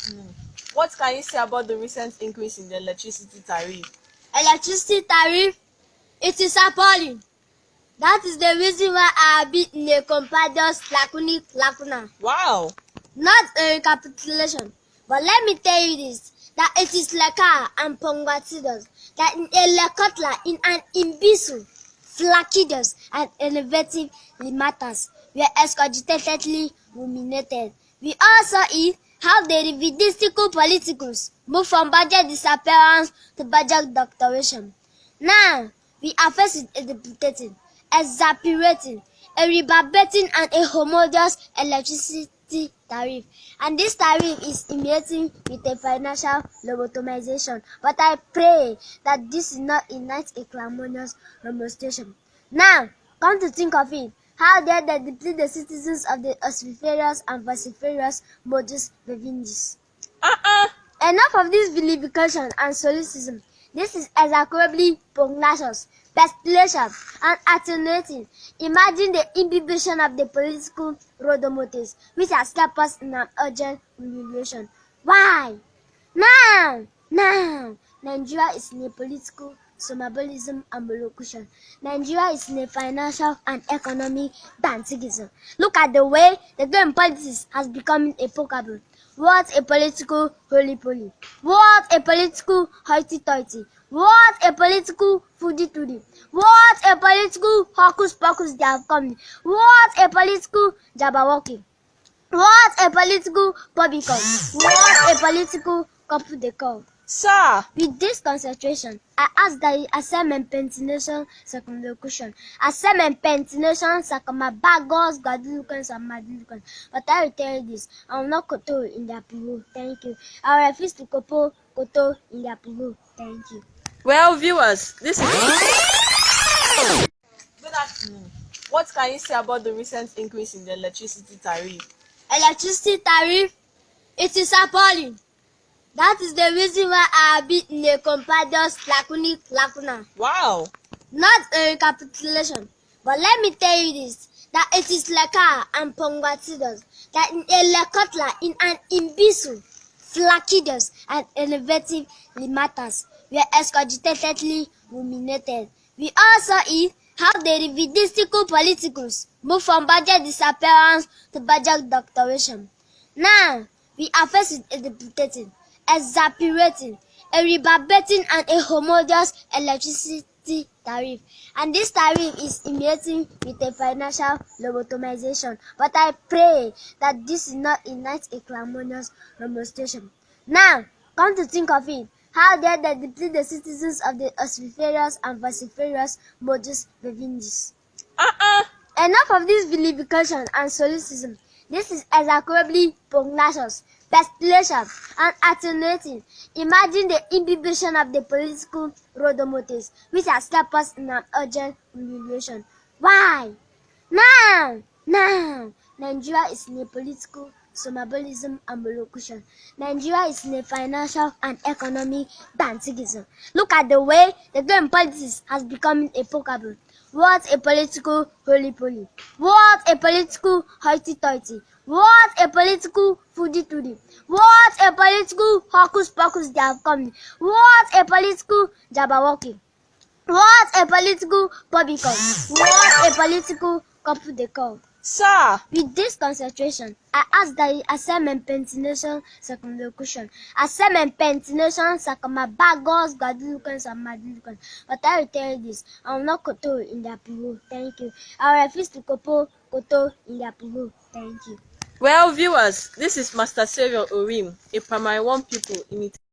afternoon. What can you say about the recent increase in the electricity tariff? Electricity tariff, it is appalling. That is the reason why I have been in a companions lacuna. Wow! Not a recapitulation. But let me tell you this, that it is Leka and Pongwatidos, that in a Lekotla, in an imbecile, flacidos, and innovative matters, were excogitatedly ruminated. We also see how the revidistical politicals move from budget disappearance to budget doctoration. Now, we are faced with a debilitating, exasperating, a reverberating and a homogeneous electricity tariff. And this tariff is imitating with a financial lobotomization. But I pray that this is not ignite a clamorous demonstration. Now, come to think of it, how dare they deplete the citizens of the ossiferous and vociferous modus vivendi? Enough of this vilification and solecism. This is execrably pugnacious, pestilential, and attenuating. Imagine the imbibition of the political rodomotives, which has kept us in an urgent revolution. Why? Now, Nigeria is in a political somnambulism and molocution. Nigeria is in a financial and economic dantigism. Look at the way the game politics has become applicable. What a political holy-poly. What a political hoity-toity. What a political foodie-toody. What a political hocus-pocus they have come. What a political jabberwocky. What a political publicon. What a political couple de call. Sir! With this concentration, I ask that you accept my pentination circumlocution. Accept my pentination circumabagos, guadulukans, and madulukans. But I will tell you this, I will not koto in their pivo. Thank you. I will refuse to koto in their pivo. Thank you. Well, viewers, this is... Good afternoon. What can you say about the recent increase in the electricity tariff? Electricity tariff, it is appalling. That is the reason why I have been in a companions lacuna. Wow! Not a recapitulation. But let me tell you this, that it is Leka and Pongwatidos, that in a Lekotla, in an imbecile, flacidos, and innovative matters, were excogitatedly ruminated. We also see how the revidistical politicals move from budget disappearance to budget doctoration. Now, we are faced with a debilitating, exasperating, a reverberating and a homogeneous electricity tariff. And this tariff is imitating with a financial lobotomization. But I pray that this is not ignite a clamorous demonstration. Now, come to think of it, how dare they deplete the citizens of the ossiferous and vociferous modus vivendi? Enough of this vilification and solecism. This is execrably pugnacious, pestilential, and attenuating. Imagine the imbibition of the political rodomotives, which has kept us in an urgent revolution. Why? Now, Nigeria is in a political somnambulism and molocution. Nigeria is in a financial and economic dantigism. Look at the way the game politics has become applicable. What a political holy-poly. What a political hoity-toity. What a political foodie-toody. What a political hocus-pocus they have come. What a political jabberwocky. What a political publicon. What a political couple de call. Sir! With this concentration, I ask that you accept my pentination circumlocution. Accept my pentination circumabagos, guadulukans, and madulukans. But I will tell you this, I will not koto in their pivo. Thank you. I will refuse to koto in their pivo. Thank you. Well, viewers, this is Master Savior Orim, a primary one pupil imitator.